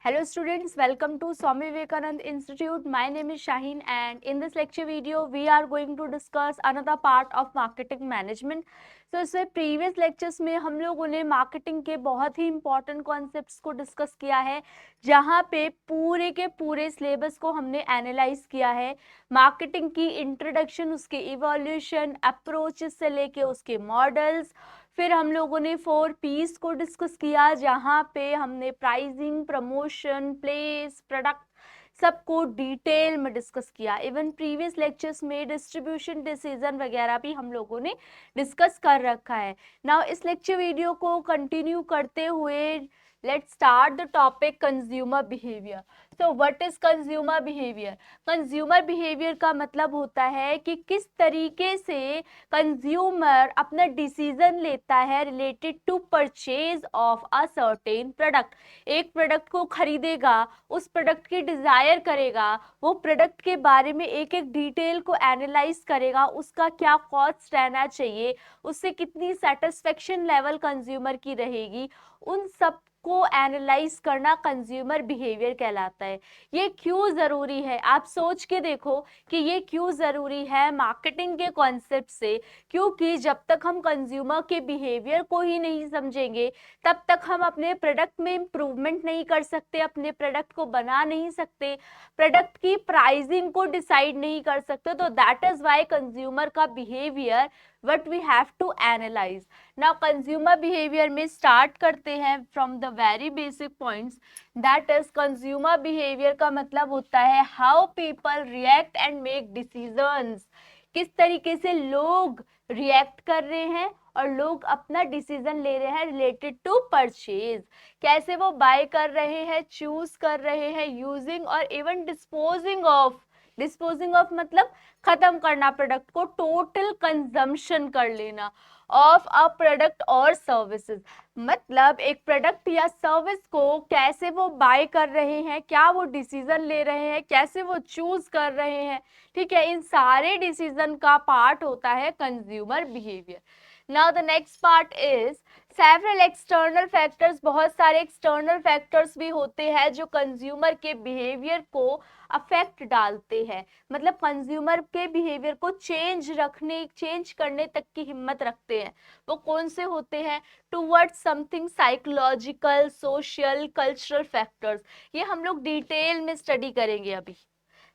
Hello students, welcome to Swami Vivekanand Institute. My name is Shaheen and in this lecture video we are going to discuss another part of marketing management. So इससे previous lectures में हम लोगों ने marketing के बहुत ही important concepts को discuss किया है, जहाँ पे पूरे के पूरे syllabus को हमने analyze किया है. Marketing की introduction, उसके evolution, approaches से लेके उसके models, फिर हम लोगों ने 4 P's को डिस्कस किया, जहाँ पे हमने प्राइसिंग, प्रमोशन, प्लेस, प्रोडक्ट सबको डिटेल में डिस्कस किया. इवन प्रीवियस लेक्चर्स में डिस्ट्रीब्यूशन, डिसीजन वगैरह भी हम लोगों ने डिस्कस कर रखा है. नाउ इस लेक्चर वीडियो को कंटिन्यू करते हुए let's start the topic consumer behavior. So what is consumer behavior? Consumer behavior का मतलब होता है कि किस तरीके से कंज्यूमर अपना डिसीजन लेता है related to purchase of a certain product. एक प्रोडक्ट को खरीदेगा, उस प्रोडक्ट की डिजायर करेगा, वो प्रोडक्ट के बारे में एक एक डिटेल को एनालाइज करेगा, उसका क्या कॉस्ट रहना चाहिए, उससे कितनी सेटिस्फेक्शन लेवल कंज्यूमर की रहेगी, उन सब को एनालाइज करना कंज्यूमर बिहेवियर कहलाता है. ये क्यों ज़रूरी है, आप सोच के देखो कि ये क्यों ज़रूरी है मार्केटिंग के कॉन्सेप्ट से. क्योंकि जब तक हम कंज्यूमर के बिहेवियर को ही नहीं समझेंगे, तब तक हम अपने प्रोडक्ट में इम्प्रूवमेंट नहीं कर सकते, अपने प्रोडक्ट को बना नहीं सकते, प्रोडक्ट की प्राइसिंग को डिसाइड नहीं कर सकते. तो दैट इज़ वाई कंज्यूमर का behaviour what we have to analyze. Now consumer behavior में start करते हैं from the very basic points. That is consumer behavior का मतलब होता है how people react and make decisions. किस तरीके से लोग रिएक्ट कर रहे हैं और लोग अपना डिसीजन ले रहे हैं रिलेटेड टू परचेज. कैसे वो बाय कर रहे हैं, चूज कर रहे हैं, यूजिंग और इवन डिस्पोजिंग ऑफ मतलब खत्म करना प्रोडक्ट को, टोटल कंजम्पशन कर लेना ऑफ अ प्रोडक्ट और सर्विसेज. मतलब एक प्रोडक्ट या सर्विस को कैसे वो बाय कर रहे हैं, क्या वो डिसीजन ले रहे हैं, कैसे वो चूज कर रहे हैं. ठीक है, इन सारे डिसीजन का पार्ट होता है consumer behaviour. Now the next part is several external factors. बहुत सारे एक्सटर्नल फैक्टर्स भी होते हैं जो कंज्यूमर के बिहेवियर को अफेक्ट डालते हैं, मतलब कंज्यूमर के बिहेवियर को चेंज करने तक की हिम्मत रखते हैं. वो कौन से होते हैं? Towards something psychological, social, cultural factors. ये हम लोग डिटेल में स्टडी करेंगे अभी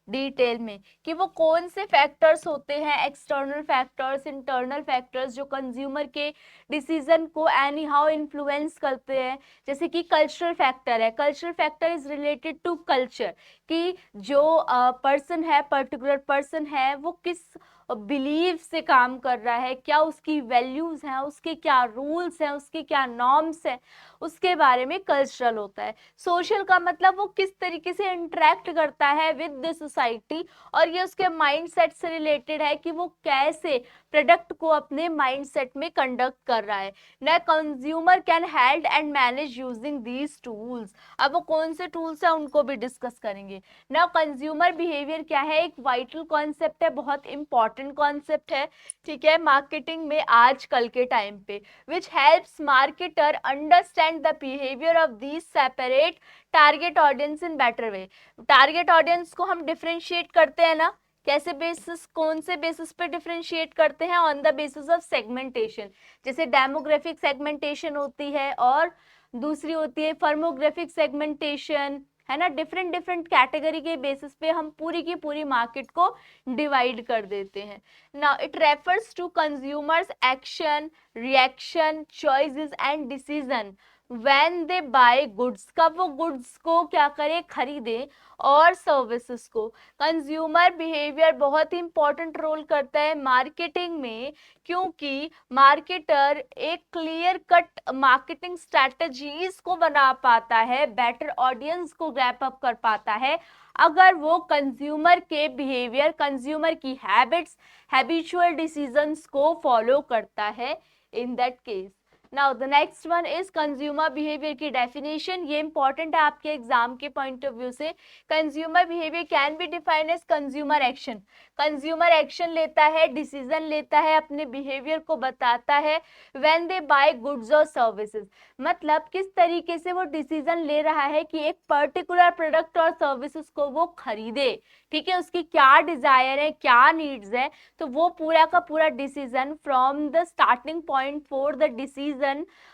डिटेल में कि वो कौन से फैक्टर्स होते हैं, एक्सटर्नल फैक्टर्स, इंटरनल फैक्टर्स, जो कंज्यूमर के डिसीजन को एनी हाउ इन्फ्लुएंस करते हैं. जैसे कि कल्चरल फैक्टर है. Cultural factor is related to culture, कि जो पर्सन है, पर्टिकुलर पर्सन है, वो किस बिलीव से काम कर रहा है, क्या उसकी वैल्यूज हैं, उसके क्या रूल्स हैं, उसके क्या नॉर्म्स हैं, उसके बारे में कल्चरल होता है. सोशल का मतलब वो किस तरीके से इंटरेक्ट करता है विद द सोसाइटी, और ये उसके माइंडसेट से रिलेटेड है कि वो कैसे प्रोडक्ट को अपने माइंडसेट में कंडक्ट कर रहा है. ना consumer can held and manage using these tools. अब वो कौन से टूल्स हैं उनको भी डिस्कस करेंगे. ना कंज्यूमर बिहेवियर क्या है, एक वाइटल कॉन्सेप्ट है, बहुत इंपॉर्टेंट कॉन्सेप्ट है. ठीक है, मार्केटिंग में आजकल के टाइम पे, which helps marketer understand the behaviour of these separate target audience in better way. Target audience को हम डिफरेंशिएट करते हैं ना, कैसे बेसिस, कौन से बेसिस पे डिफरेंशिएट करते हैं? On the basis of segmentation. जैसे डेमोग्राफिक सेगमेंटेशन होती है और दूसरी होती है फर्मोग्राफिक सेगमेंटेशन, है ना. डिफरेंट डिफरेंट कैटेगरी के बेसिस पे हम पूरी की पूरी मार्केट को डिवाइड कर देते हैं. Now it refers to consumers action, reaction, choices and decision when they buy goods. कब वो गुड्स को क्या करे, खरीदे, और सर्विसेज को. कंज्यूमर बिहेवियर बहुत ही इंपॉर्टेंट रोल करता है मार्केटिंग में, क्योंकि मार्केटर एक क्लियर कट मार्केटिंग स्ट्रैटेजीज को बना पाता है, बेटर ऑडियंस को ग्रैप अप कर पाता है, अगर वो कंज्यूमर के बिहेवियर, कंज्यूमर की हैबिट्स, हैबिचुअल डिसीजंस को फॉलो करता है. In that case now the next one is consumer behaviour की डेफिनेशन। ये इंपॉर्टेंट है आपके एग्जाम के पॉइंट ऑफ व्यू से। Consumer behaviour can be defined as consumer action. Consumer action लेता है, डिसीजन लेता है, अपने बिहेवियर को बताता है व्हेन दे बाय गुड्स और सर्विसेज। मतलब किस तरीके से वो डिसीजन ले रहा है कि एक पर्टिकुलर प्रोडक्ट और सर्विसेज को वो खरीदे, ठीक है, उसकी क्या डिजायर है, क्या नीड्स है। तो वो पूरा का पूरा decision from the starting point for the decision,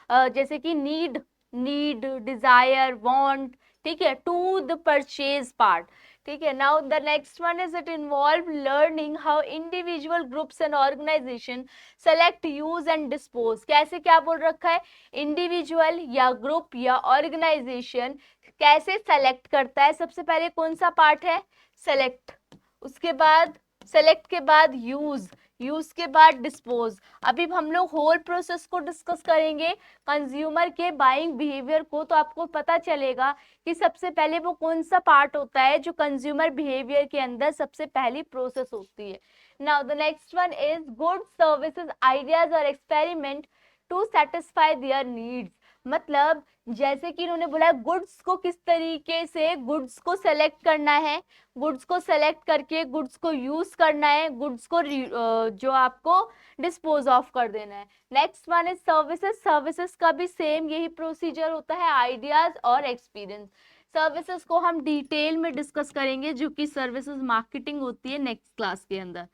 जैसे कि नीड डिजायर वांट, ठीक है, टू द परचेज पार्ट, ठीक है। Now the next one is it involve learning how individual groups and organisation select use and dispose. कैसे, क्या बोल रखा है, इंडिविजुअल या ग्रुप या ऑर्गेनाइजेशन कैसे सेलेक्ट करता है। सबसे पहले कौन सा पार्ट है, सेलेक्ट, उसके बाद सेलेक्ट के बाद यूज, यूज के बाद डिस्पोज। अभी हम लोग होल प्रोसेस को डिस्कस करेंगे कंज्यूमर के बाइंग बिहेवियर को, तो आपको पता चलेगा कि सबसे पहले वो कौन सा पार्ट होता है जो कंज्यूमर बिहेवियर के अंदर सबसे पहली प्रोसेस होती है। Now the next one is good services ideas और experiment to satisfy their needs. मतलब जैसे कि इन्होंने बोला गुड्स को किस तरीके से गुड्स को सेलेक्ट करना है, गुड्स को सेलेक्ट करके गुड्स को यूज करना है, गुड्स को जो आपको डिस्पोज ऑफ कर देना है। Next one is services. Services का भी सेम यही प्रोसीजर होता है, आइडियाज और एक्सपीरियंस। सर्विसेज को हम डिटेल में डिस्कस करेंगे जो कि सर्विसेज मार्केटिंग होती है नेक्स्ट क्लास के अंदर।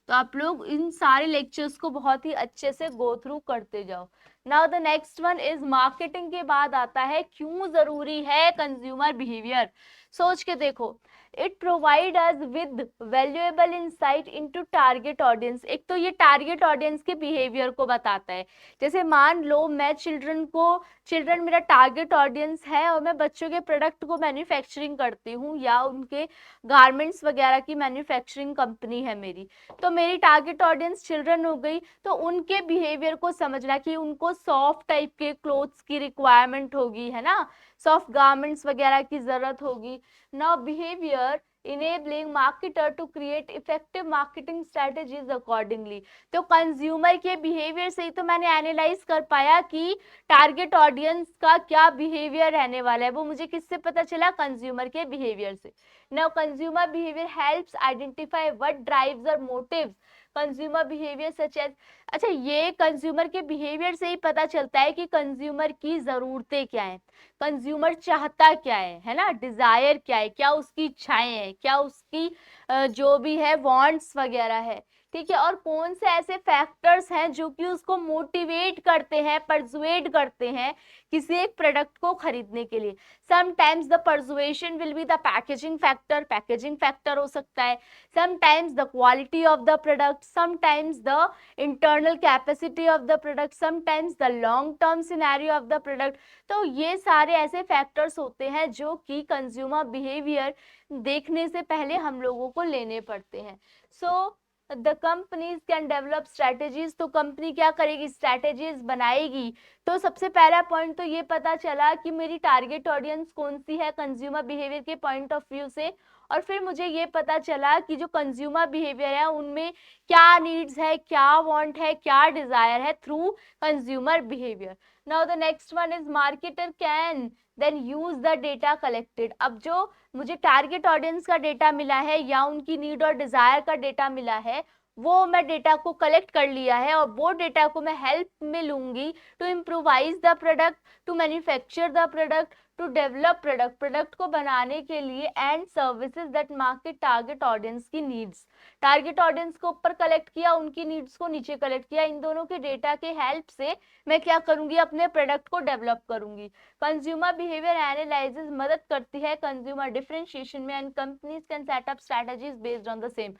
तो आप लोग इन सारे लेक्चर्स को बहुत ही अच्छे से गो थ्रू करते जाओ। Now the next one is marketing के बाद आता है क्यों जरूरी है कंज्यूमर बिहेवियर। सोच के देखो, it provide us with valuable insight into target audience. एक तो ये टारगेट ऑडियंस के बिहेवियर को बताता है। जैसे मान लो मैं चिल्ड्रन मेरा टारगेट ऑडियंस है और मैं बच्चों के प्रोडक्ट को मैन्युफैक्चरिंग करती हूँ या उनके गारमेंट्स वगैरह की मैन्युफैक्चरिंग कंपनी है मेरी, तो मेरी टारगेट ऑडियंस चिल्ड्रन हो गई। तो उनके बिहेवियर को समझना कि उनको सॉफ्ट टाइप के क्लोथ्स की रिक्वायरमेंट होगी, है ना, सॉफ्ट गारमेंट्स वगैरह की जरूरत होगी। Now behaviour enabling marketer to create effective marketing strategies accordingly. तो कंज्यूमर के बिहेवियर से ही तो मैंने एनालाइज कर पाया कि टारगेट ऑडियंस का क्या बिहेवियर रहने वाला है। वो मुझे किससे पता चला, कंज्यूमर के बिहेवियर से। Now consumer behaviour helps identify what drives और motives consumer behaviour such as. अच्छा, ये कंज्यूमर के बिहेवियर से ही पता चलता है कि कंज्यूमर की जरूरतें क्या हैं, कंज्यूमर चाहता क्या है ना, डिजायर क्या है, क्या उसकी इच्छाएं हैं, क्या उसकी जो भी है वांट्स वगैरह है, ठीक है। और कौन से ऐसे फैक्टर्स हैं जो कि उसको मोटिवेट करते हैं, परसुएड करते हैं किसी एक प्रोडक्ट को खरीदने के लिए। Sometimes the persuasion will be the packaging factor, packaging factor हो सकता है। Sometimes the quality of the product, sometimes the internal capacity of the product, sometimes the long term scenario of the product. तो ये सारे ऐसे factors होते हैं जो कि कंज्यूमर बिहेवियर देखने से पहले हम लोगों को लेने पड़ते हैं। So the companies can develop strategies. तो कंपनी क्या करेगी, स्ट्रैटेजीज बनाएगी। तो सबसे पहला पॉइंट तो ये पता चला कि मेरी टारगेट ऑडियंस कौन सी है कंज्यूमर बिहेवियर के पॉइंट ऑफ व्यू से। और फिर मुझे ये पता चला कि जो कंज्यूमर बिहेवियर है उनमें क्या नीड्स है, क्या वांट है, क्या डिजायर है through consumer behaviour. Now the next one is marketer can then use the data collected. अब जो मुझे टारगेट ऑडियंस का डेटा मिला है या उनकी नीड और डिजायर का डेटा मिला है, वो मैं डेटा को कलेक्ट कर लिया है और वो डेटा को मैं हेल्प में लूंगी to improvise the product, to manufacture the product, to develop product को बनाने के लिए and services that market target audience की नीड्स। टारगेट ऑडियंस को ऊपर कलेक्ट किया, उनकी नीड्स को नीचे कलेक्ट किया। इन दोनों के डेटा के हेल्प से मैं क्या करूंगी, अपने प्रोडक्ट को डेवलप करूंगी। कंज्यूमर बिहेवियर एनालिसिस मदद करती है कंज्यूमर डिफरेंशिएशन में and companies can set up strategies based on the same.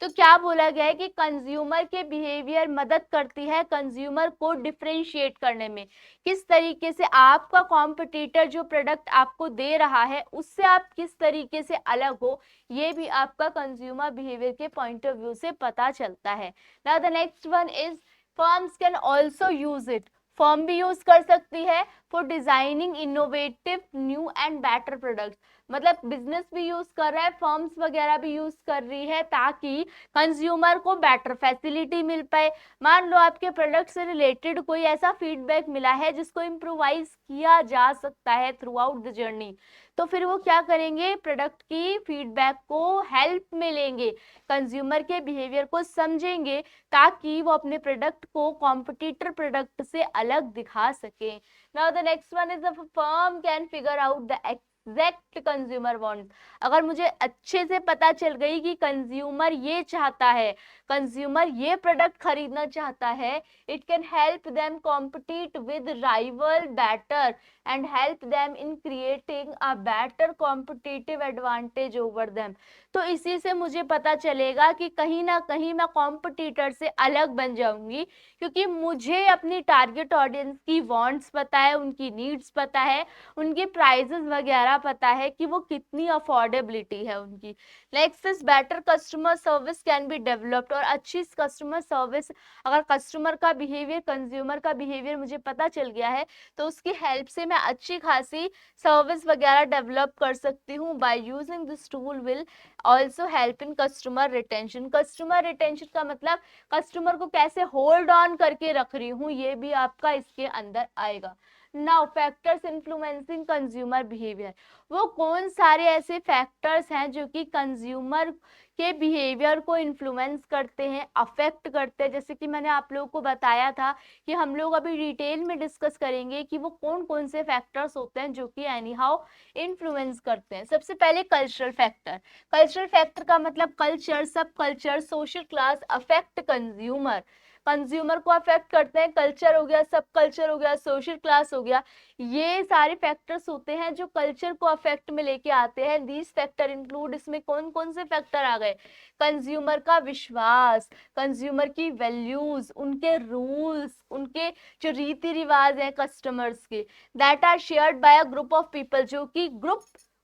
तो क्या बोला गया है कि कंज्यूमर के बिहेवियर मदद करती है कंज्यूमर को डिफरेंशिएट करने में। किस तरीके से आपका कॉम्पिटिटर जो प्रोडक्ट आपको दे रहा है उससे आप किस तरीके से अलग हो, ये भी आपका कंज्यूमर बिहेवियर के पॉइंट ऑफ व्यू से पता चलता है। Now the next one is firms can also use it. Firm भी यूज कर सकती है for designing innovative new and better products, मतलब बिजनेस भी यूज कर रहा है, फर्म्स वगैरह भी यूज कर रही है ताकि कंज्यूमर को बेटर फैसिलिटी मिल पाए। मान लो आपके प्रोडक्ट से रिलेटेड कोई ऐसा फीडबैक मिला है जिसको इम्प्रोवाइज किया जा सकता है थ्रू आउट द जर्नी, तो फिर वो क्या करेंगे, प्रोडक्ट की फीडबैक को हेल्प में लेंगे, कंज्यूमर के बिहेवियर को समझेंगे ताकि वो अपने प्रोडक्ट को कॉम्पिटिटर प्रोडक्ट से अलग दिखा सके। Now the next one is, the firm can figure out the exact consumer want, अगर मुझे अच्छे से पता चल गई कि कंज्यूमर ये चाहता है, कंज्यूमर ये प्रोडक्ट खरीदना चाहता है, it can help them compete with rival better and help them in creating a better competitive advantage over them. तो इसी से मुझे पता चलेगा कि कहीं ना कहीं मैं कॉम्पिटिटर से अलग बन जाऊंगी, क्योंकि मुझे अपनी टारगेट ऑडियंस की वांट्स पता है, उनकी नीड्स पता है, उनके प्राइजेस वगैरह पता है कि वो कितनी अफोर्डेबिलिटी है उनकी। Next is better customer service can be developed, और अच्छी कस्टमर सर्विस, अगर कस्टमर का बिहेवियर, कंज्यूमर का बिहेवियर मुझे पता चल गया है तो उसकी हेल्प से मैं अच्छी खासी सर्विस वगैरह डेवलप कर सकती हूँ। By using this tool will also help in customer retention, customer retention का मतलब कस्टमर को कैसे होल्ड ऑन करके रख रही हूँ, ये भी आपका इसके अंदर आएगा। Now factors influencing consumer behaviour, वो कौन सारे ऐसे फैक्टर्स हैं जो कि कंज्यूमर के बिहेवियर को इन्फ्लुएंस करते हैं, अफेक्ट करते हैं। जैसे कि मैंने आप लोगों को बताया था कि हम लोग अभी डिटेल में डिस्कस करेंगे कि वो कौन कौन से फैक्टर्स होते हैं जो कि एनी हाउ इन्फ्लुएंस करते हैं। सबसे पहले कल्चरल फैक्टर, कल्चरल फैक्टर का मतलब कल्चर, सब culture, social class affect consumer, consumer को अफेक्ट करते हैं, कल्चर हो गया, सब कल्चर हो गया, सोशल क्लास हो गया, ये सारे फैक्टर्स होते हैं जो कल्चर को अफेक्ट में लेके आते हैं। दीज फैक्टर इंक्लूड, इसमें कौन कौन से फैक्टर आ गए, कंज्यूमर का विश्वास, कंज्यूमर की वैल्यूज, उनके रूल्स, उनके जो रीति रिवाज हैं कस्टमर्स के, that are shared by a group of people, जो कि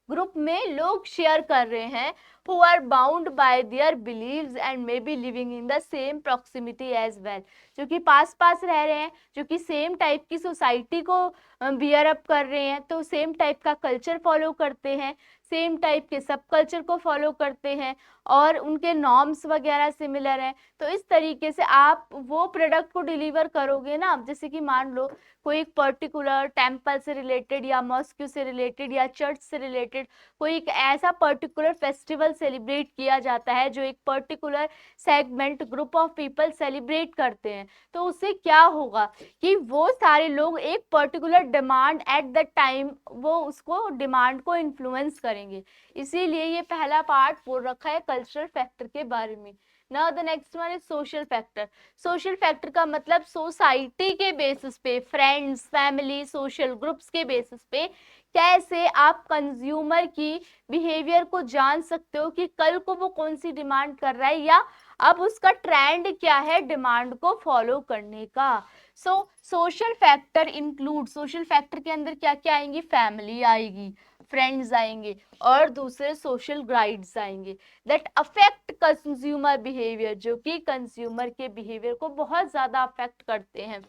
ग्रुप में लोग शेयर कर रहे हैं, who are bound by their beliefs and may be living in the same proximity as well, जो कि पास पास रह रहे हैं, जो कि सेम टाइप की सोसाइटी को बियर अप कर रहे हैं, तो सेम टाइप का कल्चर फॉलो करते हैं, सेम टाइप के सब कल्चर को फॉलो करते हैं और उनके नॉर्म्स वगैरह सिमिलर हैं। तो इस तरीके से आप वो प्रोडक्ट को डिलीवर करोगे ना, जैसे कि मान लो कोई एक पर्टिकुलर टेम्पल से रिलेटेड या मॉस्क्यू से रिलेटेड या चर्च से रिलेटेड कोई एक ऐसा पर्टिकुलर फेस्टिवल सेलिब्रेट किया जाता है जो एक particular segment, group of people celebrate करते हैं, तो उससे क्या होगा कि वो सारे लोग एक particular demand at the time, वो उसको डिमांड को इन्फ्लुएंस करेंगे। इसीलिए ये पहला पार्ट बोल रखा है कल्चरल फैक्टर के बारे में। Now the next one is social factor, social factor का मतलब सोसाइटी के बेसिस पे, फ्रेंड्स, फैमिली, सोशल ग्रुप्स के बेसिस पे कैसे आप कंज्यूमर की बिहेवियर को जान सकते हो कि कल को वो कौन सी डिमांड कर रहा है या अब उसका ट्रेंड क्या है डिमांड को फॉलो करने का। So social factor include, social factor के अंदर क्या क्या आएंगी, फैमिली आएगी, फ्रेंड्स आएंगे और दूसरे सोशल गाइड्स आएंगे दैट अफेक्ट कंज्यूमर बिहेवियर, जो कि कंज्यूमर के बिहेवियर को बहुत ज्यादा अफेक्ट करते हैं।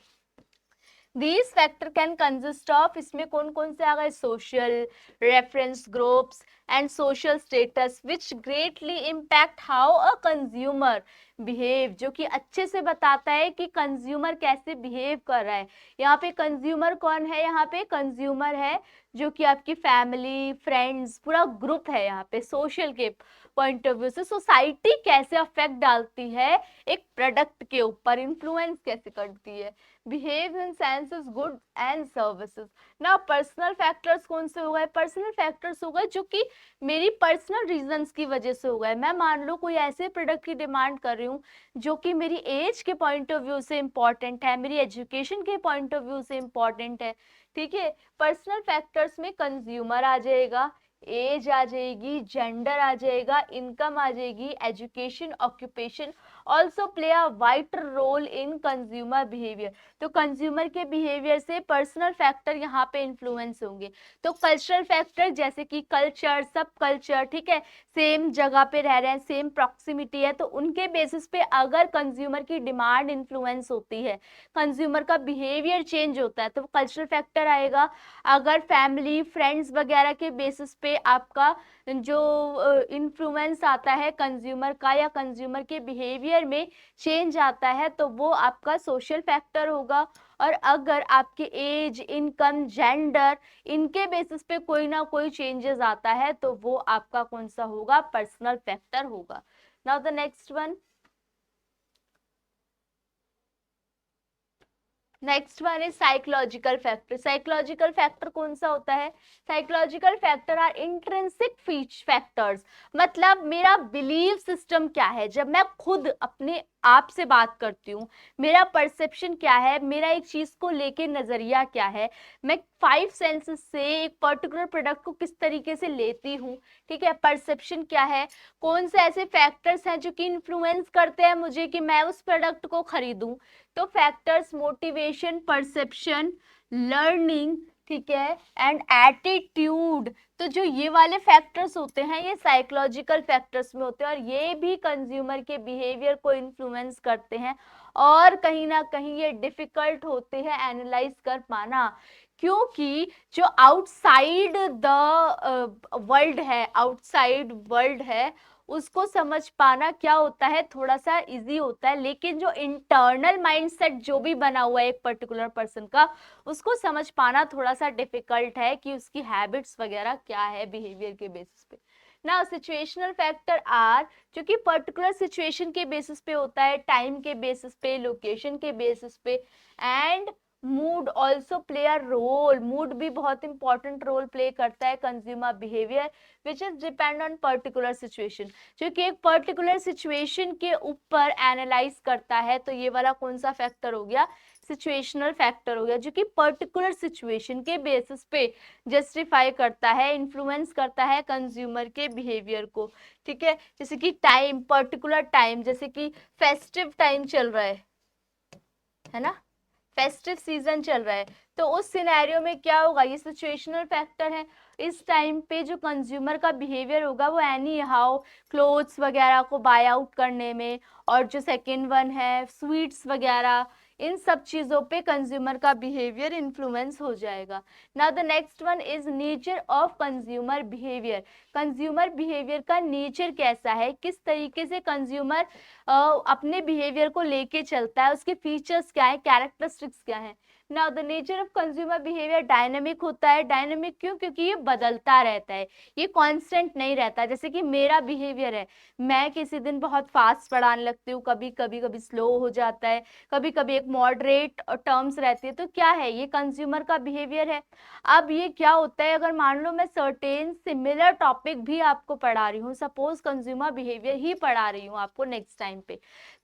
These factor can consist of, इसमें कौन कौन से आ गए, social, reference groups and social status which greatly impact how a consumer behave, जो कि अच्छे से बताता है कि कंज्यूमर कैसे बिहेव कर रहा है। यहाँ पे कंज्यूमर कौन है, यहाँ पे कंज्यूमर है जो कि आपकी फैमिली, फ्रेंड्स, पूरा ग्रुप है। यहाँ पे सोशल के पॉइंट ऑफ व्यू से सोसाइटी कैसे अफेक्ट डालती है एक प्रोडक्ट के ऊपर, इन्फ्लुएंस कैसे करती है, behave in senses good and services. ना पर्सनल फैक्टर्स कौन से हो गए, पर्सनल फैक्टर्स हो गए जो कि मेरी पर्सनल रीजंस की वजह से हो गए। मैं मान लो कोई ऐसे प्रोडक्ट की डिमांड कर रही हूँ जो कि मेरी एज के पॉइंट ऑफ व्यू से इम्पॉर्टेंट है, मेरी एजुकेशन के पॉइंट ऑफ व्यू से इम्पॉर्टेंट है, ठीक है। पर्सनल फैक्टर्स में कंज्यूमर आ जाएगा, एज आ जाएगी, जेंडर आ जाएगा, इनकम आ जाएगी, education, occupation also play a vital role in consumer behaviour. तो कंज्यूमर के बिहेवियर से पर्सनल फैक्टर यहाँ पे इन्फ्लुएंस होंगे। तो कल्चरल फैक्टर जैसे कि कल्चर, सब कल्चर, ठीक है, सेम जगह पे रह रहे हैं, सेम प्रॉक्सिमिटी है, तो उनके बेसिस पे अगर कंज्यूमर की डिमांड इन्फ्लुएंस होती है, कंज्यूमर का बिहेवियर चेंज होता है, तो कल्चरल फैक्टर आएगा। अगर फैमिली फ्रेंड्स वगैरह के बेसिस पे आपका जो इन्फ्लुएंस आता है कंज्यूमर का या कंज्यूमर के बिहेवियर में चेंज आता है, तो वो आपका सोशल फैक्टर होगा। और अगर आपके एज, इनकम, जेंडर, इनके बेसिस पे कोई ना कोई चेंजेस आता है, तो वो आपका कौन सा होगा, पर्सनल फैक्टर होगा। Now the next one, next one is psychological factor. Psychological factor कौन सा होता है? Psychological factor are intrinsic factors, मतलब मेरा बिलीव सिस्टम क्या है, जब मैं खुद अपने आप से बात करती हूँ, मेरा परसेप्शन क्या है, मेरा एक चीज को लेके नजरिया क्या है, मैं 5 सेंसेस से एक पर्टिकुलर प्रोडक्ट को किस तरीके से लेती हूँ, ठीक है, परसेप्शन क्या है, कौन से ऐसे फैक्टर्स हैं जो कि इन्फ्लुएंस करते हैं मुझे कि मैं उस प्रोडक्ट को खरीदूं। तो फैक्टर्स मोटिवेशन, परसेप्शन, लर्निंग, ठीक है, एंड एटीट्यूड, तो जो ये वाले फैक्टर्स होते हैं ये साइकोलॉजिकल फैक्टर्स में होते हैं, और ये भी कंज्यूमर के बिहेवियर को इन्फ्लुएंस करते हैं, और कहीं ना कहीं ये डिफिकल्ट होते हैं एनालाइज कर पाना, क्योंकि जो आउटसाइड द वर्ल्ड है, आउटसाइड वर्ल्ड है, उसको समझ पाना क्या होता है, थोड़ा सा इजी होता है, लेकिन जो इंटरनल माइंडसेट जो भी बना हुआ है एक पर्टिकुलर पर्सन का, उसको समझ पाना थोड़ा सा डिफिकल्ट है कि उसकी हैबिट्स वगैरह क्या है बिहेवियर के बेसिस पे। ना सिचुएशनल फैक्टर आर, जो कि पर्टिकुलर सिचुएशन के बेसिस पे होता है, टाइम के बेसिस पे, लोकेशन के बेसिस पे, and mood also play a role, mood भी बहुत इंपॉर्टेंट रोल प्ले करता है consumer behaviour which is depend on particular situation, जो कि एक पर्टिकुलर सिचुएशन के ऊपर एनालाइज करता है, तो ये वाला कौन सा फैक्टर हो गया, सिचुएशनल फैक्टर हो गया, जो कि पर्टिकुलर सिचुएशन के बेसिस पे जस्टिफाई करता है, इन्फ्लुएंस करता है कंज्यूमर के बिहेवियर को, ठीक है। जैसे कि टाइम, पर्टिकुलर टाइम, जैसे कि फेस्टिव टाइम चल रहा है ना, फेस्टिव सीजन चल रहा है, तो उस सिनेरियो में क्या होगा, ये सिचुएशनल फैक्टर है। इस टाइम पे जो कंज्यूमर का बिहेवियर होगा वो एनी हाउ क्लोथ्स वगैरह को बाय आउट करने में, और जो सेकेंड वन है स्वीट्स वगैरह, इन सब चीज़ों पे कंज्यूमर का बिहेवियर इन्फ्लुएंस हो जाएगा। Now the next one is nature of consumer behaviour. Consumer behaviour का नेचर कैसा है, किस तरीके से कंज्यूमर अपने बिहेवियर को लेके चलता है, उसके फीचर्स क्या है, कैरेक्टरिस्टिक्स क्या है। Now the nature of consumer behaviour dynamic होता है। डायनेमिक क्यों? क्योंकि ये बदलता रहता है, ये कांस्टेंट नहीं रहता। जैसे कि मेरा बिहेवियर है, मैं किसी दिन बहुत फास्ट पढ़ाने लगती हूँ, कभी कभी कभी स्लो हो जाता है, कभी कभी एक मॉडरेट टर्म्स रहती है, तो क्या है, ये कंज्यूमर का बिहेवियर है। अब ये क्या होता है, अगर मान लो मैं सर्टेन सिमिलर टॉपिक भी आपको पढ़ा रही हूँ, सपोज कंज्यूमर बिहेवियर ही पढ़ा रही हूँ आपको नेक्स्ट टाइम पे,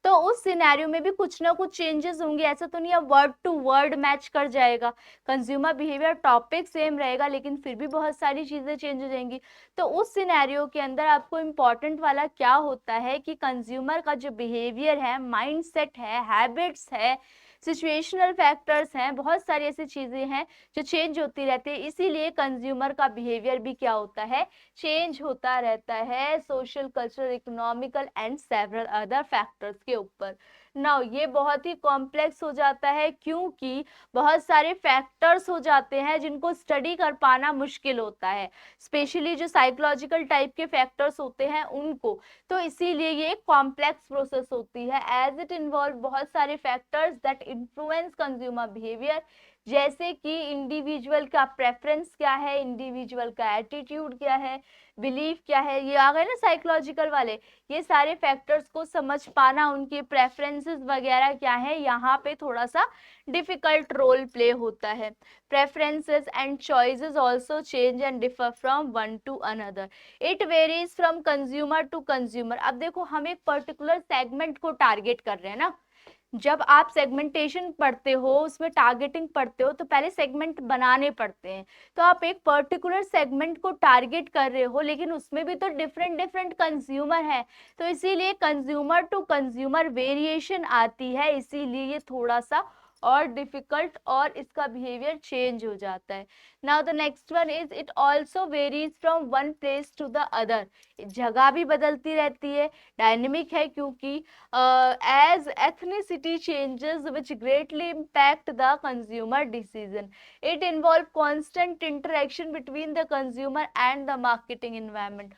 तो उस सिनेरियो में भी कुछ ना कुछ चेंजेस होंगे, ऐसा तो नहीं है वर्ड टू वर्ड मैच कर जाएगा। कंज्यूमर बिहेवियर टॉपिक सेम रहेगा लेकिन फिर भी बहुत सारी चीजें चेंज हो जाएंगी। तो उस सिनेरियो के अंदर आपको इम्पोर्टेंट वाला क्या होता है कि कंज्यूमर का जो बिहेवियर है, माइंडसेट है, हैबिट्स है, सिचुएशनल फैक्टर्स हैं, बहुत सारी ऐसी चीजें हैं जो चेंज होती रहती है, इसीलिए कंज्यूमर का बिहेवियर भी क्या होता है, चेंज होता रहता है social, cultural, economical and several other factors के ऊपर। नाउ ये बहुत ही कॉम्प्लेक्स हो जाता है क्योंकि बहुत सारे फैक्टर्स हो जाते हैं जिनको स्टडी कर पाना मुश्किल होता है, स्पेशली जो साइकोलॉजिकल टाइप के फैक्टर्स होते हैं उनको, तो इसीलिए ये एक कॉम्प्लेक्स प्रोसेस होती है एज इट इन्वॉल्व बहुत सारे factors that influence consumer behaviour, जैसे कि इंडिविजुअल का प्रेफरेंस क्या है, इंडिविजुअल का एटीट्यूड क्या है, बिलीफ क्या है, ये आ गए ना साइकोलॉजिकल वाले। ये सारे फैक्टर्स को समझ पाना, उनके प्रेफरेंसेस वगैरह क्या है, यहाँ पे थोड़ा सा डिफिकल्ट रोल प्ले होता है। Preferences and choices also change and differ from one to another, it varies from consumer to consumer. अब देखो हम एक पर्टिकुलर सेगमेंट को टारगेट कर रहे हैं ना, जब आप सेगमेंटेशन पढ़ते हो, उसमें टारगेटिंग पढ़ते हो, तो पहले सेगमेंट बनाने पड़ते हैं। तो आप एक पर्टिकुलर सेगमेंट को टारगेट कर रहे हो, लेकिन उसमें भी तो डिफरेंट डिफरेंट कंज्यूमर है, तो इसीलिए कंज्यूमर टू कंज्यूमर वेरिएशन आती है, इसीलिए ये थोड़ा सा और डिफिकल्ट और इसका बिहेवियर चेंज हो जाता है। Now the next one is it also varies from one place to the other. जगह भी बदलती रहती है, डायनेमिक है, क्योंकि as ethnicity changes which greatly impact the consumer decision. It involves constant interaction between the consumer and the marketing environment.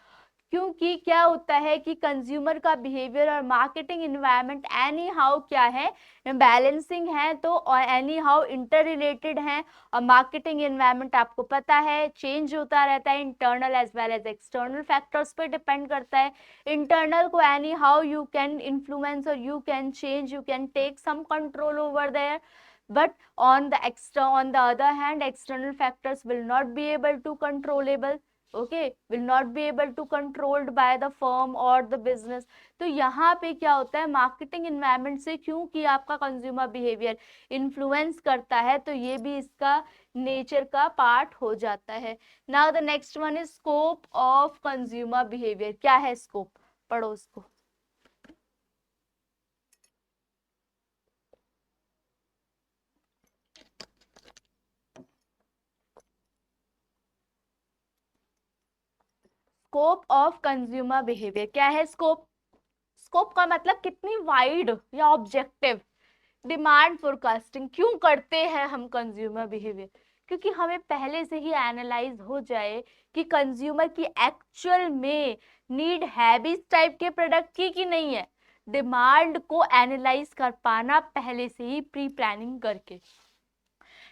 क्योंकि क्या होता है कि कंज्यूमर का बिहेवियर और मार्केटिंग इन्वायरमेंट एनी हाउ क्या है, बैलेंसिंग है, तो एनी हाउ इंटर रिलेटेड है। और मार्केटिंग इन्वायरमेंट आपको पता है चेंज होता रहता है, internal as well as external factors पे डिपेंड करता है। इंटरनल को any how you can influence और you can change, you can take some control over there, but on the other hand, external factors will not be able to controllable, okay, will not be able to controlled by the firm or the business. तो यहाँ पे क्या होता है, marketing environment से क्योंकि आपका consumer behaviour influence करता है, तो ये भी इसका नेचर का पार्ट हो जाता है। Now the next one is scope of consumer behaviour. क्या है स्कोप, पढ़ो उसको। स्कोप ऑफ कंज्यूमर बिहेवियर क्या है? स्कोप, स्कोप का मतलब कितनी वाइड या ऑब्जेक्टिव। डिमांड फोरकास्टिंग क्यों करते हैं हम कंज्यूमर बिहेवियर? क्योंकि हमें पहले से ही एनालाइज हो जाए कि कंज्यूमर की एक्चुअल में नीड है भी इस टाइप के प्रोडक्ट की कि नहीं है। डिमांड को एनालाइज कर पाना पहले से ही प्री प्लानिंग करके।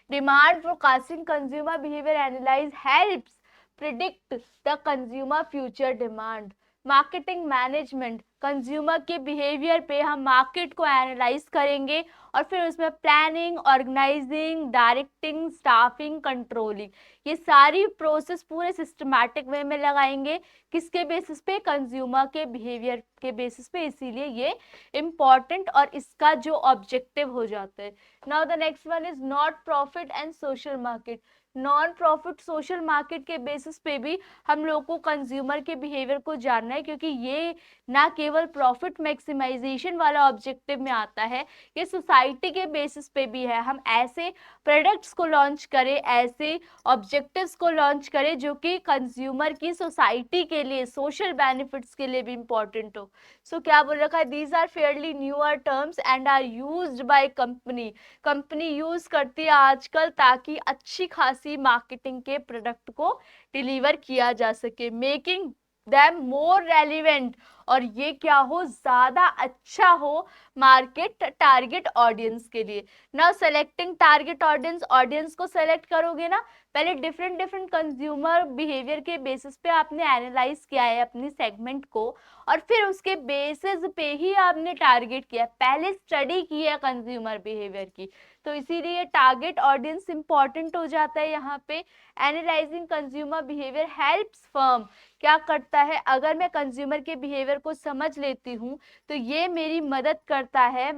Demand forecasting consumer behaviour analyse helps predict the consumer future demand. Marketing management, consumer के बिहेवियर पे हम मार्केट को एनालाइज करेंगे और फिर उसमें planning, organising, directing, staffing, controlling, ये सारी प्रोसेस पूरे सिस्टमैटिक वे में लगाएंगे। किसके बेसिस पे? कंज्यूमर के बिहेवियर के बेसिस पे। इसीलिए ये इम्पॉर्टेंट और इसका जो ऑब्जेक्टिव हो जाता है। Now the next one is not profit and social market. Non profit social market के बेसिस पे भी हम लोग को कंज्यूमर के बिहेवियर को जानना है, क्योंकि ये ना केवल प्रॉफिट मैक्सिमाइजेशन वाला ऑब्जेक्टिव में आता है, ये सोसाइटी के बेसिस पे भी है। हम ऐसे प्रोडक्ट्स को लॉन्च करें, ऐसे ऑब्जेक्टिव्स को लॉन्च करें जो कि कंज्यूमर की सोसाइटी के लिए, सोशल बेनिफिट्स के लिए भी इंपॉर्टेंट हो। सो क्या बोल रखा है? These are fairly newer terms and are used by company. Company use करती है आजकल ताकि अच्छी खासी मार्केटिंग के प्रोडक्ट को डिलीवर किया जा सके, मेकिंग दैम मोर रेलिवेंट, और ये क्या हो, ज्यादा अच्छा हो मार्केट टारगेट ऑडियंस के लिए। Now selecting target audience, audience को सेलेक्ट करोगे ना, पहले डिफरेंट डिफरेंट कंज्यूमर बिहेवियर के बेसिस पे आपने एनालाइज किया है अपनी सेगमेंट को, और फिर उसके बेसिस पे ही आपने टारगेट किया, पहले स्टडी की है कंज्यूमर बिहेवियर की। तो इसीलिए टारगेट ऑडियंस इंपॉर्टेंट हो जाता है यहाँ पे। Analysing consumer behaviour helps firm, क्या करता है, अगर मैं कंज्यूमर के बिहेवियर को समझ लेती हूँ तो ये मेरी मदद करता है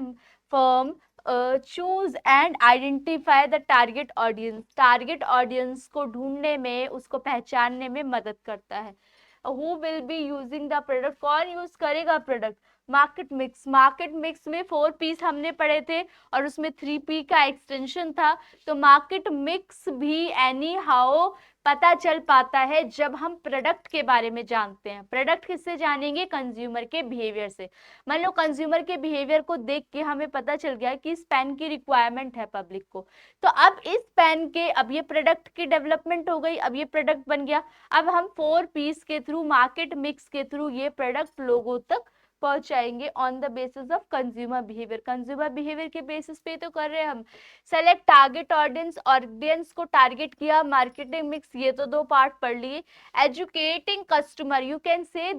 firm choose and identify the target audience, target audience को ढूंढने में, उसको पहचानने में मदद करता है। Who will be using the product, कौन यूज करेगा product. Market mix, market mix में 4 पीस हमने पढ़े थे और उसमें 3P का एक्सटेंशन था। तो मार्केट मिक्स भी एनी हाउ पता चल पाता है जब हम प्रोडक्ट के बारे में जानते हैं। प्रोडक्ट किससे जानेंगे? कंज्यूमर के बिहेवियर से। मान लो कंज्यूमर के बिहेवियर को देख के हमें पता चल गया कि इस पेन की रिक्वायरमेंट है पब्लिक को, तो अब इस पेन के, अब ये प्रोडक्ट की डेवलपमेंट हो गई, अब ये प्रोडक्ट बन गया। अब हम 4 पीस के थ्रू, मार्केट मिक्स के थ्रू ये प्रोडक्ट लोगों तक पहुंचाएंगे on the basis of consumer behaviour. Consumer behaviour के बेसिस पे तो कर रहे हैं हम। सेलेक्ट टारगेट ऑडियंस, ऑडियंस को टारगेट किया। मार्केटिंग मिक्स, ये तो 2 पार्ट पढ़ लिए। Educating customer, you can say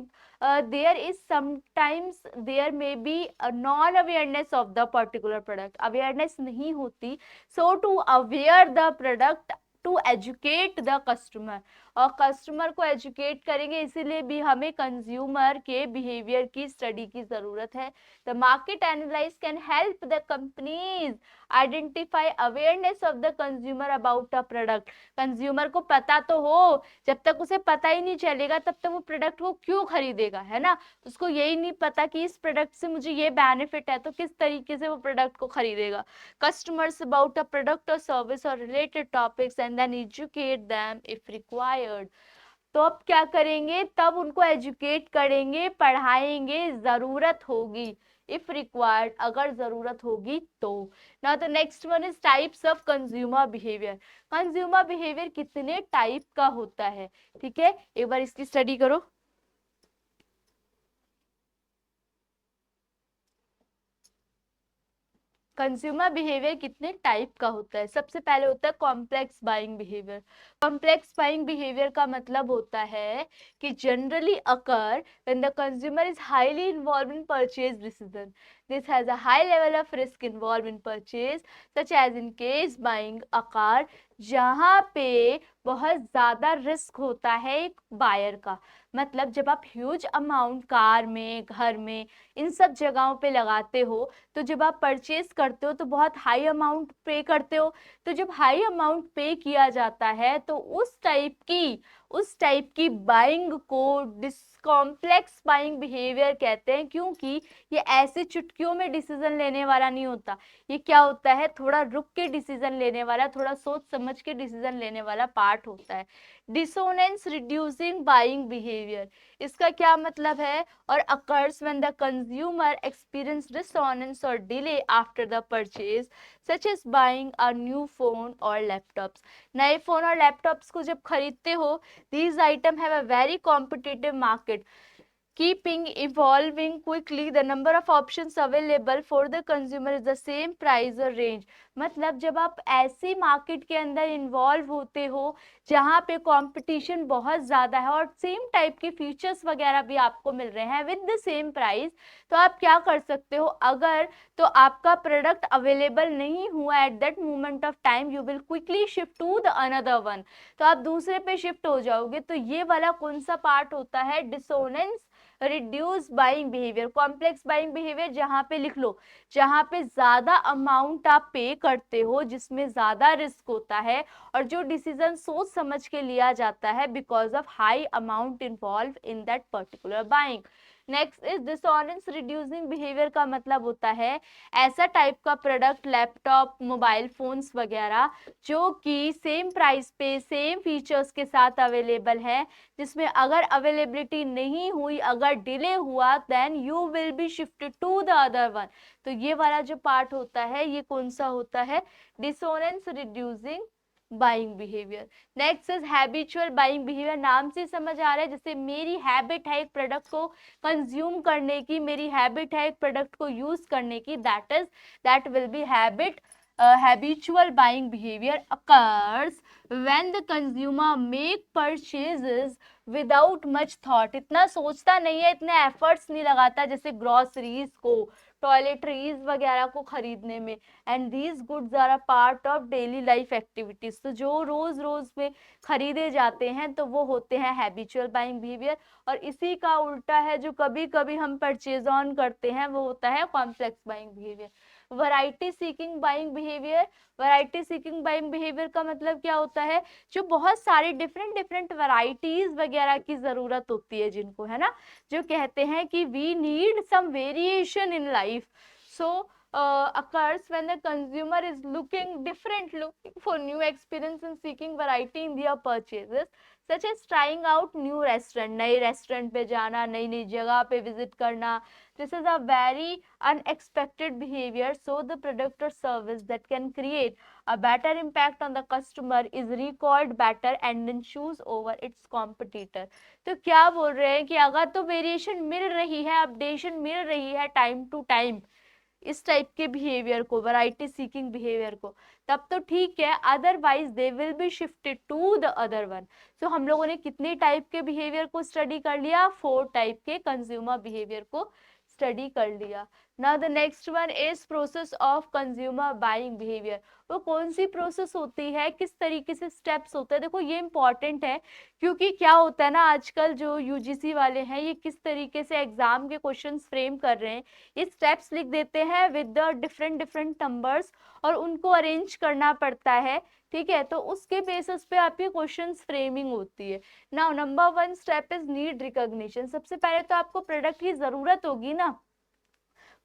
there is sometimes there may be a non awareness of the particular product, awareness नहीं होती, so to aware the product, to educate the customer, और customer को educate करेंगे, इसीलिए भी हमें कंज्यूमर के behaviour की स्टडी की जरूरत है। The market analysis can help the companies identify awareness of the consumer about a product. Consumer को पता तो हो, जब तक उसे पता ही नहीं चलेगा तब तक वो प्रोडक्ट को क्यों खरीदेगा, है ना। उसको यही नहीं पता कि इस प्रोडक्ट से मुझे ये बेनिफिट है, तो किस तरीके से वो प्रोडक्ट को खरीदेगा। कस्टमर्स अबाउट अ प्रोडक्ट और सर्विस और related topics and then educate them if required. तो अब क्या करेंगे, तब उनको एजुकेट करेंगे, पढ़ाएंगे, जरूरत होगी, इफ रिक्वायर्ड, अगर जरूरत होगी तो। Now the next one is types of consumer behaviour. Consumer behaviour कितने टाइप का होता है, ठीक है, एक बार इसकी स्टडी करो। कंज्यूमर बिहेवियर कितने टाइप का होता है। सबसे पहले होता है complex buying behaviour. Complex buying behaviour का मतलब होता है कि generally occur when the consumer is highly involve in purchase decision. This has a high level of risk involve in purchase such as in case buying a car, जहाँ पे बहुत ज्यादा risk होता है एक बायर का। मतलब जब आप ह्यूज अमाउंट कार में, घर में, इन सब जगहों पे लगाते हो, तो जब आप परचेज करते हो तो बहुत हाई अमाउंट पे करते हो। तो जब हाई अमाउंट पे किया जाता है तो उस टाइप की बाइंग को कॉम्प्लेक्स बाइंग बिहेवियर कहते हैं, क्योंकि ये ऐसे चुटकियों में डिसीजन लेने वाला नहीं होता। ये क्या होता है, थोड़ा रुक के डिसीजन लेने वाला, थोड़ा सोच समझ के डिसीजन लेने वाला पार्ट होता है। डिसोनेंस रिड्यूसिंग बाइंग बिहेवियर, इसका क्या मतलब है, और occurs when the consumer experience dissonance or delay after the purchase such as buying a new phone or laptops। नए फोन और लैपटॉप्स को जब खरीदते हो, these items have a very competitive market keeping evolving quickly, the number of options available for the consumer is the same price or range। मतलब जब आप ऐसी मार्केट के अंदर इन्वॉल्व होते हो जहाँ पे कंपटीशन बहुत ज़्यादा है और सेम टाइप के फीचर्स वगैरह भी आपको मिल रहे हैं विद द सेम प्राइस, तो आप क्या कर सकते हो, अगर तो आपका प्रोडक्ट अवेलेबल नहीं हुआ at that moment of time, you will quickly shift to the another one, तो आप दूसरे पे शिफ्ट हो जाओगे। तो ये वाला कौन सा पार्ट होता है, dissonance reduce buying behaviour. Complex buying behaviour जहाँ पे लिख लो, जहाँ पे ज्यादा अमाउंट आप पे करते हो, जिसमें ज्यादा रिस्क होता है और जो डिसीजन सोच समझ के लिया जाता है because of high amount involve in that particular buying. Next is dissonance reducing behaviour का मतलब होता है ऐसा टाइप का प्रोडक्ट, लैपटॉप, मोबाइल फोन्स वगैरह, जो कि सेम प्राइस पे सेम फीचर्स के साथ अवेलेबल है, जिसमें अगर अवेलेबिलिटी नहीं हुई, अगर डिले हुआ, then you will be shifted to the other one. तो ये वाला जो पार्ट होता है ये कौन सा होता है, dissonance reducing buying behaviour. Next is habitual buying behaviour. नाम से समझ आ रहा है, जैसे मेरी हैबिट है एक प्रोडक्ट को कंज्यूम करने की, मेरी हैबिट है एक प्रोडक्ट को यूज करने की, that will be habit. habitual buying behavior occurs when the consumer make purchases without much thought। इतना सोचता नहीं है, इतने एफर्ट्स नहीं लगाता, जैसे ग्रोसरीज को, टॉयलेटरीज वगैरह को खरीदने में। And these goods are a part of daily life activities. तो जो रोज रोज में खरीदे जाते हैं तो वो होते हैं हैबिचुअल बाइंग बिहेवियर। और इसी का उल्टा है जो कभी कभी हम परचेज ऑन करते हैं, वो होता है complex buying behaviour. Variety seeking buying behaviour. Variety seeking buying behaviour का मतलब क्या होता है, जो बहुत सारी डिफरेंट डिफरेंट वैरायटीज वगैरह की जरूरत होती है जिनको, है ना, जो कहते हैं कि we need some variation in life, so occurs when the consumer is looking for new experience and seeking variety in their purchases, such as trying out new restaurant, नए रेस्टोरेंट पे जाना, नई नई जगह पे विजिट करना। This is a very unexpected behavior, so the product or service that can create a better impact on the customer is recalled better and then choose over its competitor। तो क्या बोल रहे हैं कि अगर तो वेरिएशन मिल रही है, अपडेशन मिल रही है टाइम टू टाइम इस टाइप के बिहेवियर को, वैरायटी सीकिंग बिहेवियर को, तब तो ठीक है, otherwise they will be shifted to the other one. So हम लोगों ने कितने टाइप के बिहेवियर को स्टडी कर लिया, 4 टाइप के कंज्यूमर बिहेवियर को स्टडी कर लिया। Now the next one is process of consumer buying behaviour. वो कौन सी प्रोसेस होती है, किस तरीके से स्टेप्स होते हैं। देखो ये इंपॉर्टेंट है, क्योंकि क्या होता है ना, आजकल जो यूजीसी वाले हैं ये किस तरीके से एग्जाम के क्वेश्चंस फ्रेम कर रहे हैं, ये स्टेप्स लिख देते हैं with the different different numbers, और उनको अरेंज करना पड़ता है, ठीक है। तो उसके बेसिस पे आपकी क्वेश्चंस फ्रेमिंग होती है। Now number 1 step is need recognition. सबसे पहले तो आपको प्रोडक्ट की जरूरत होगी ना,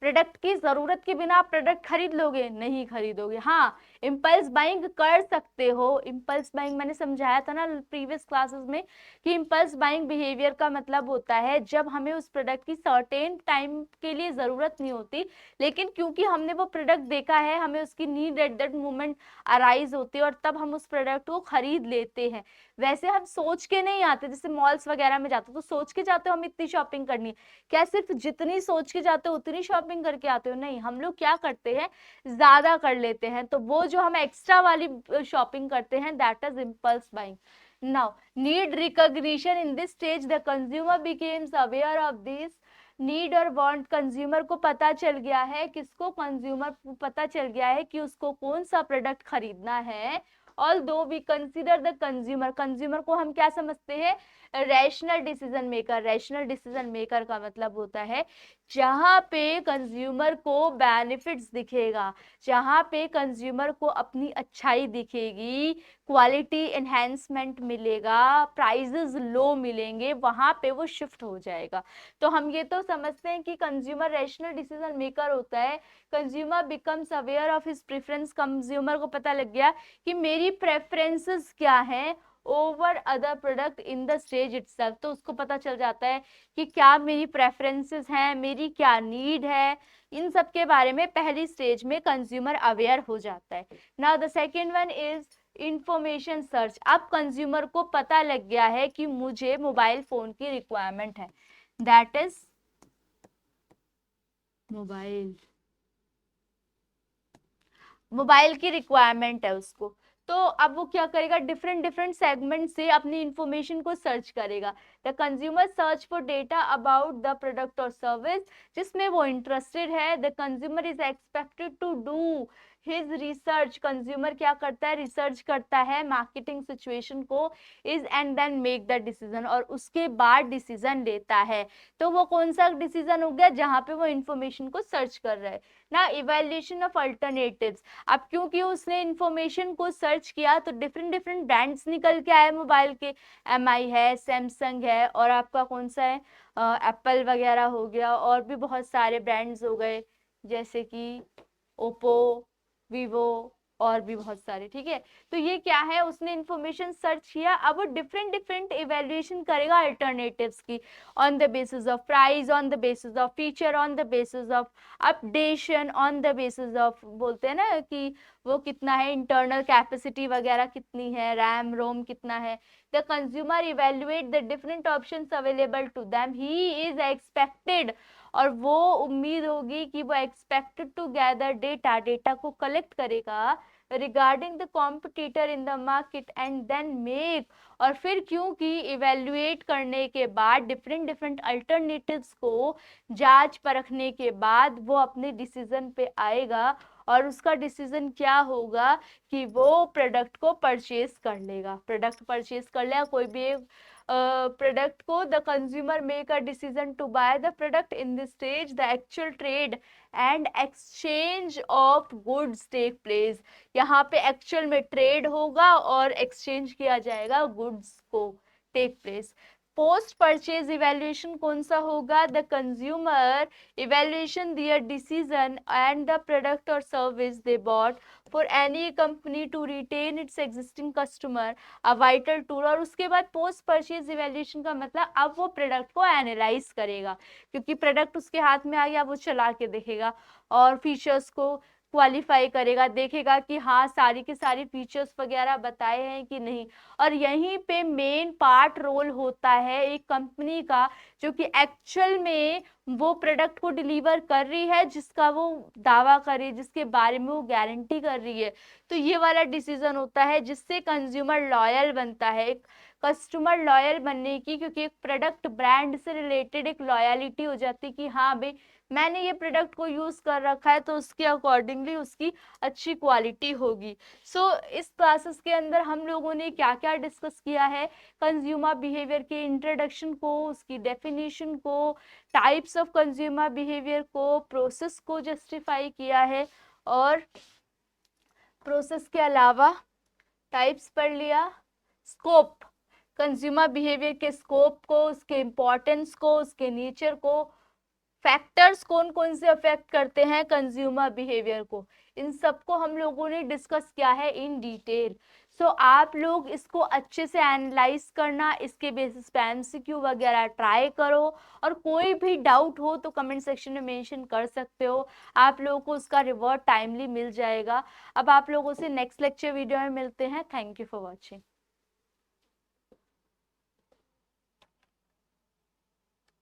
प्रोडक्ट की जरूरत के बिना आप प्रोडक्ट खरीद लोगे, नहीं खरीदोगे। हाँ, इम्पल्स बाइंग कर सकते हो। इम्पल्स बाइंग मैंने समझाया था ना प्रीवियस क्लासेस में कि इम्पल्स बाइंग बिहेवियर का मतलब होता है जब हमें उस प्रोडक्ट की सर्टेन टाइम के लिए जरूरत नहीं होती, लेकिन क्योंकि हमने वो प्रोडक्ट देखा है, हमें उसकी need eight that moment arise होती है और तब हम उस प्रोडक्ट को खरीद लेते हैं। वैसे हम सोच के नहीं आते, जैसे मॉल्स वगैरह में जाते हो तो सोच के जाते हो हम इतनी शॉपिंग करनी है, क्या सिर्फ जितनी सोच के जाते हो उतनी शॉपिंग करके आते हो? नहीं, हम लोग क्या करते हैं, ज्यादा कर लेते हैं। तो वो जो हम एक्स्ट्रा वाली शॉपिंग करते हैं, that is impulse buying. Now need recognition, in this stage the consumer becomes aware of this need और वांट। कंज्यूमर को पता चल गया है, किसको, कंज्यूमर को पता चल गया है कि उसको कौन सा प्रोडक्ट खरीदना है। Although we consider the consumer, consumer को हम क्या समझते हैं, rational decision maker. Rational decision maker का मतलब होता है जहां पे कंज्यूमर को बेनिफिट्स दिखेगा, जहां पे कंज्यूमर को अपनी अच्छाई दिखेगी, क्वालिटी एनहेंसमेंट मिलेगा, प्राइसेस लो मिलेंगे, वहां पे वो शिफ्ट हो जाएगा। तो हम ये तो समझते हैं कि कंज्यूमर रैशनल डिसीजन मेकर होता है। Consumer becomes aware of his preference, consumer को पता लग गया कि मेरी प्रेफरेंसेस क्या हैं over other product in the stage itself. तो उसको पता चल जाता है कि क्या मेरी प्रेफरेंसेस हैं, मेरी क्या नीड है, इन सब के बारे में पहली स्टेज में कंज्यूमर अवेयर हो जाता है। Now the second one is information search. अब कंज्यूमर को पता लग गया है कि मुझे मोबाइल फोन की रिक्वायरमेंट है, दैट इज मोबाइल की रिक्वायरमेंट है उसको। तो अब वो क्या करेगा, डिफरेंट डिफरेंट सेगमेंट से अपनी इंफॉर्मेशन को सर्च करेगा। The consumer search for data about the product और सर्विस जिसमें वो इंटरेस्टेड है। The consumer is expected to do his research, consumer क्या करता है, रिसर्च करता है मार्केटिंग सिचुएशन को, is and then make the decision, और उसके बाद डिसीजन लेता है। तो वो कौन सा डिसीजन हो गया, जहां पे वो इंफॉर्मेशन को सर्च कर रहा है ना। इवैल्यूएशन ऑफ अल्टरनेटिव्स, अब क्योंकि उसने इंफॉर्मेशन को सर्च किया तो डिफरेंट डिफरेंट ब्रांड्स निकल के आए मोबाइल के, एमआई है, सैमसंग है, और आपका कौन सा है, एप्पल वगैरह हो गया, और भी बहुत सारे ब्रांड्स हो गए जैसे कि ओप्पो, वीवो, और भी बहुत सारे, ठीक है। तो ये क्या है, उसने इंफॉर्मेशन सर्च किया, अब वो डिफरेंट डिफरेंट इवैल्यूएशन करेगा अल्टरनेटिव्स की, on the basis of price, on the basis of feature, on the basis of updation, on the basis of, बोलते हैं ना कि वो कितना है, इंटरनल कैपेसिटी वगैरह कितनी है, रैम रोम कितना है। The consumer evaluate the different options available to them, he is expected, और वो उम्मीद होगी कि वो expected to gather data, data को कलेक्ट करेगा regarding the competitor in the market and then make, और फिर क्योंकि इवेल्युएट करने के बाद डिफरेंट डिफरेंट अल्टरनेटिव्स को जांच परखने के बाद वो अपने डिसीजन पे आएगा, और उसका डिसीजन क्या होगा कि वो प्रोडक्ट को परचेज कर लेगा। प्रोडक्ट परचेज कर लेगा, कोई भी एक प्रोडक्ट को, the consumer make a decision to buy the product in this stage the actual trade and exchange of goods take place. यहाँ पे एक्चुअल में ट्रेड होगा और एक्सचेंज किया जाएगा गुड्स को, take place. Post purchase evaluation कौन सा होगा, the consumer evaluation their decision and the product और service they bought for any company to retain its existing customer a vital tool. और उसके बाद पोस्ट परचेज इवैल्यूएशन का मतलब अब वो प्रोडक्ट को एनालाइज करेगा, क्योंकि प्रोडक्ट उसके हाथ में आ गया, वो चला के देखेगा और फीचर्स को क्वालिफाई करेगा, देखेगा कि हाँ सारी की सारी फीचर्स वगैरह बताए हैं कि नहीं। और यहीं पे मेन पार्ट रोल होता है एक कंपनी का, जो कि एक्चुअल में वो प्रोडक्ट को डिलीवर कर रही है जिसका वो दावा करे, जिसके बारे में वो गारंटी कर रही है। तो ये वाला डिसीजन होता है जिससे कंज्यूमर लॉयल बनता है। कस्टमर लॉयल बनने की, क्योंकि एक प्रोडक्ट ब्रांड से रिलेटेड एक लॉयलिटी हो जाती है कि हाँ भाई मैंने ये प्रोडक्ट को यूज कर रखा है तो उसके अकॉर्डिंगली उसकी अच्छी क्वालिटी होगी। सो इस क्लासेस के अंदर हम लोगों ने क्या क्या डिस्कस किया है, कंज्यूमर बिहेवियर के इंट्रोडक्शन को, उसकी डेफिनेशन को, टाइप्स ऑफ कंज्यूमर बिहेवियर को, प्रोसेस को जस्टिफाई किया है, और प्रोसेस के अलावा टाइप्स पढ़ लिया, स्कोप, कंज्यूमर बिहेवियर के स्कोप को, उसके इम्पोर्टेंस को, उसके नेचर को, फैक्टर्स कौन कौन से अफेक्ट करते हैं कंज्यूमर बिहेवियर को, इन सबको हम लोगों ने डिस्कस किया है इन डिटेल। सो आप लोग इसको अच्छे से एनालाइज करना, इसके बेसिस पे एमसीक्यू वगैरह ट्राई करो, और कोई भी डाउट हो तो कमेंट सेक्शन में मेंशन कर सकते हो, आप लोगों को उसका रिवर्ट टाइमली मिल जाएगा। अब आप लोगों से नेक्स्ट लेक्चर वीडियो में मिलते हैं। Thank you for watching.